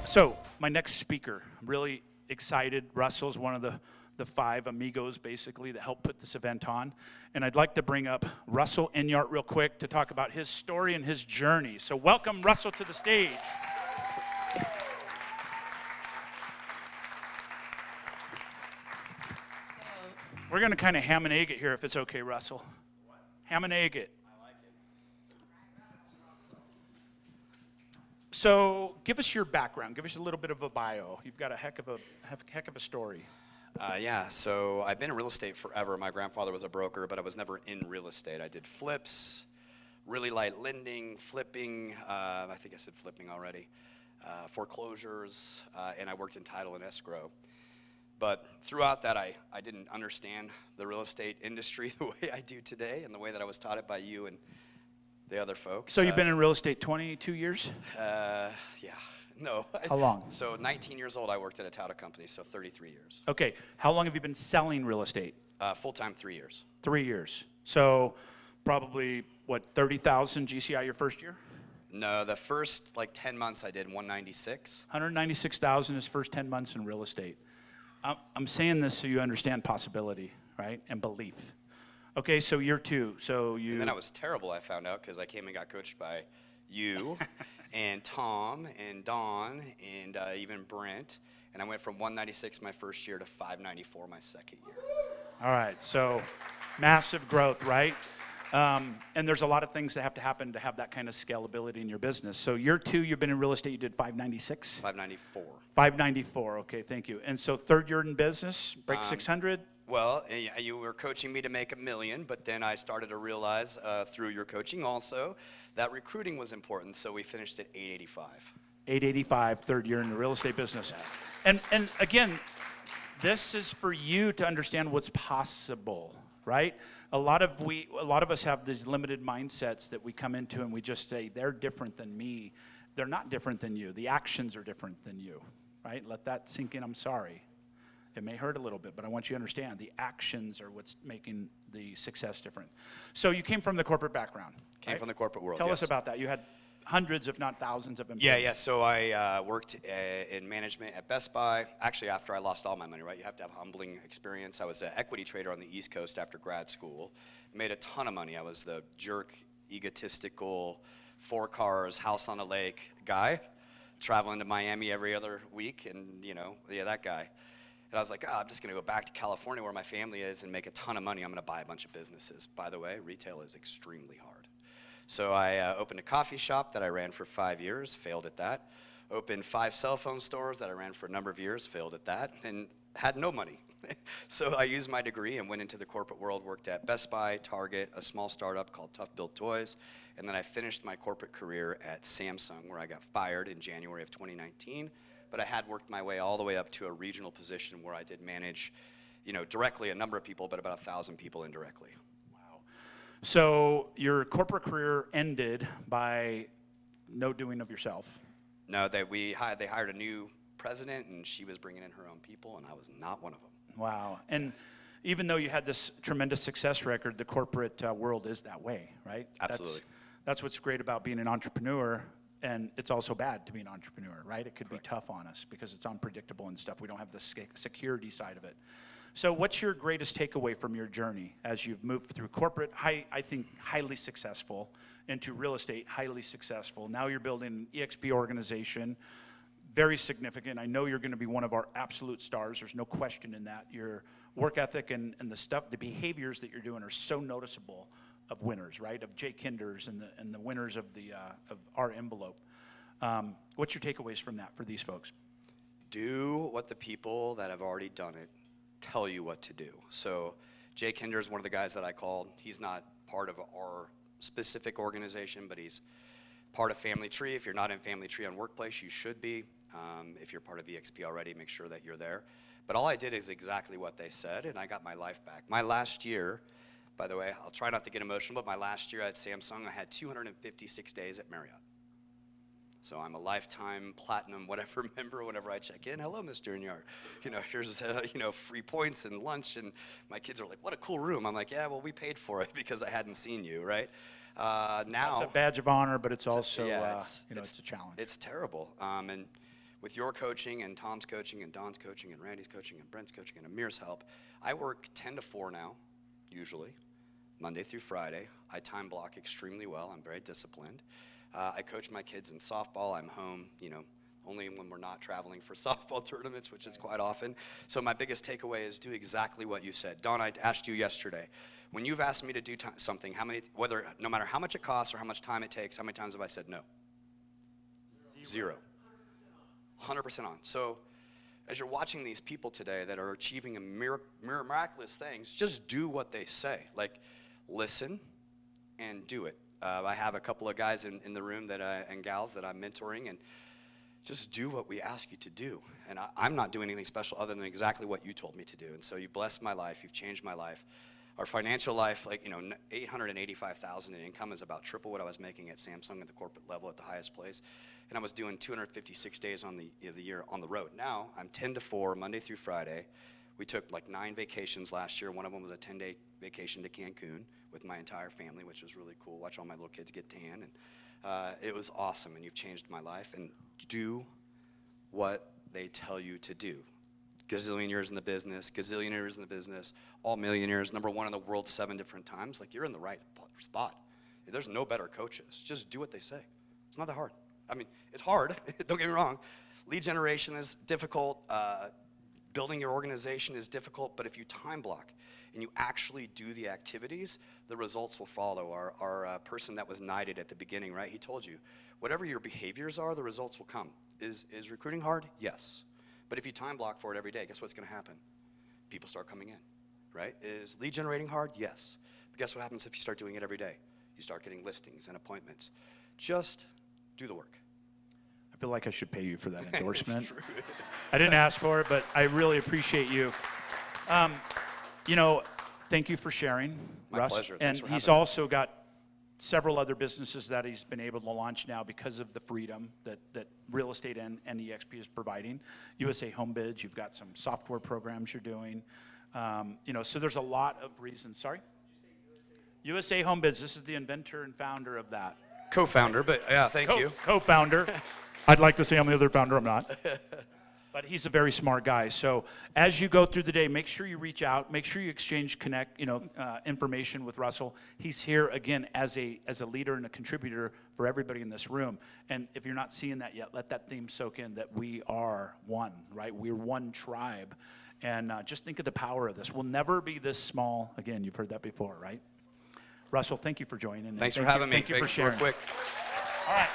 So my next speaker, I'm really excited. Russell's one of the five amigos, basically, that helped put this event on. And I'd like to bring up Russell Enyart real quick to talk about his story and his journey. So welcome Russell to the stage. We're going to kind of ham and egg it here, if it's okay, Russell. Ham and egg it. So give us your background. Give us a little bit of a bio. You've got a heck of a story. So I've been in real estate forever. My grandfather was a broker, but I was never in real estate. I did flips, really light lending, flipping. I think I said flipping already. Foreclosures, and I worked in title and escrow. But throughout that, I didn't understand the real estate industry the way I do today and the way that I was taught it by you and the other folks. So you've been in real estate 22 years? Yeah. No. How long? So 19 years old, I worked at a title company, so 33 years. Okay. How long have you been selling real estate? Full-time, 3 years. 3 years. So probably, 30,000 GCI your first year? No, the first 10 months I did 196. 196,000 his first 10 months in real estate. I'm saying this so you understand possibility, right, and belief. Okay, so year two. And then I was terrible, I found out, because I came and got coached by you and Tom and Don and even Brent. And I went from 196 my first year to 594 my second year. All right, so massive growth, right? And there's a lot of things that have to happen to have that kind of scalability in your business. So year two, you've been in real estate, you did 596? 594. 594, okay, thank you. And so third year in business, break 600? Well, you were coaching me to make $1 million, but then I started to realize through your coaching also that recruiting was important, so we finished at 885. 885, third year in the real estate business. And again, this is for you to understand what's possible, right? A lot of us have these limited mindsets that we come into and we just say, they're different than me. They're not different than you. The actions are different than you, right? Let that sink in. I'm sorry. It may hurt a little bit, but I want you to understand the actions are what's making the success different. So you came from the corporate background. Came from the corporate world, Tell us about that. You had hundreds, if not thousands of employees. Yeah. So I worked in management at Best Buy. Actually, after I lost all my money, right? You have to have a humbling experience. I was an equity trader on the East Coast after grad school. Made a ton of money. I was the jerk, egotistical, 4 cars, house on a lake guy, traveling to Miami every other week, and that guy. And I was like, I'm just going to go back to California where my family is and make a ton of money. I'm going to buy a bunch of businesses. By the way, retail is extremely hard. So I opened a coffee shop that I ran for 5 years, failed at that. Opened 5 cell phone stores that I ran for a number of years, failed at that, and had no money. So I used my degree and went into the corporate world, worked at Best Buy, Target, a small startup called Tough Built Toys, and then I finished my corporate career at Samsung, where I got fired in January of 2019. But I had worked my way all the way up to a regional position where I did manage, directly a number of people, but about 1,000 people indirectly. Wow. So your corporate career ended by no doing of yourself. No, they hired a new president, and she was bringing in her own people, and I was not one of them. Wow. And even though you had this tremendous success record, the corporate world is that way, right? Absolutely. That's what's great about being an entrepreneur. And it's also bad to be an entrepreneur, right? It could Correct. be tough on us because it's unpredictable and stuff. We don't have the security side of it. So what's your greatest takeaway from your journey as you've moved through corporate, I think highly successful, into real estate, highly successful. Now you're building an EXP organization, very significant. I know you're going to be one of our absolute stars. There's no question in that. Your work ethic and the behaviors that you're doing are so noticeable of winners, right? Of Jay Kinders and the winners of our envelope. What's your takeaways from that for these folks? Do what the people that have already done it tell you what to do. So Jay Kinder is one of the guys that I called. He's not part of our specific organization, but he's part of Family Tree. If you're not in Family Tree on Workplace, you should be. If you're part of EXP already, make sure that you're there. But all I did is exactly what they said, and I got my life back. My last year, by the way, I'll try not to get emotional, but my last year at Samsung, I had 256 days at Marriott. So I'm a lifetime platinum whatever member whenever I check in. Hello, Mr. Enyart. Here's free points and lunch, and my kids are like, what a cool room. I'm like, yeah, well, we paid for it because I hadn't seen you, right? Now It's a badge of honor, but it's also, yeah, it's a challenge. It's terrible. And with your coaching and Tom's coaching and Don's coaching and Randy's coaching and Brent's coaching and Amir's help, I work 10 to 4 now, usually, Monday through Friday. I time block extremely well. I'm very disciplined. I coach my kids in softball. I'm home, only when we're not traveling for softball tournaments, which is quite often. So my biggest takeaway is do exactly what you said. Don, I asked you yesterday, when you've asked me to do something, no matter how much it costs or how much time it takes, how many times have I said no? Zero. 100% on. So as you're watching these people today that are achieving miraculous things, just do what they say. Like, listen and do it. I have a couple of guys in the room and gals that I'm mentoring, and just do what we ask you to do. And I'm not doing anything special other than exactly what you told me to do. And so you blessed my life. You've changed my life. Our financial life, $885,000 in income is about triple what I was making at Samsung at the corporate level at the highest place. And I was doing 256 days on the year on the road. Now I'm 10 to 4, Monday through Friday. We took 9 vacations last year. One of them was a 10-day vacation to Cancun with my entire family, which was really cool. Watch all my little kids get tan. And it was awesome, and you've changed my life. And do what they tell you to do. Gazillionaires in the business, all millionaires, #1 in the world 7 different times. You're in the right spot. There's no better coaches. Just do what they say. It's not that hard. I mean, it's hard. Don't get me wrong. Lead generation is difficult. Building your organization is difficult. But if you time block and you actually do the activities, the results will follow. Our person that was knighted at the beginning, right? He told you, whatever your behaviors are, the results will come. Is recruiting hard? Yes. But if you time block for it every day, guess what's going to happen? People start coming in, right? Is lead generating hard? Yes. But guess what happens if you start doing it every day? You start getting listings and appointments. Just do the work. I feel like I should pay you for that endorsement. It's true. I didn't ask for it, but I really appreciate you. Thank you for sharing, My Russ. pleasure. And Thanks for he's having me. also got several other businesses that he's been able to launch now because of the freedom that real estate and EXP is providing. USA Home Bids, you've got some software programs you're doing. So there's a lot of reasons. Sorry? USA Home Bids, this is the inventor and founder of that. Co-founder, but yeah, thank you. Co-founder. I'd like to say I'm the other founder, I'm not. But he's a very smart guy. So as you go through the day, make sure you reach out, make sure you exchange information with Russell. He's here again as a leader and a contributor for everybody in this room. And if you're not seeing that yet, let that theme soak in that we are one, right? We're one tribe. And just think of the power of this. We'll never be this small. Again, you've heard that before, right? Russell, thank you for joining. Thanks for having me. Thank you for sharing. Quick. All right.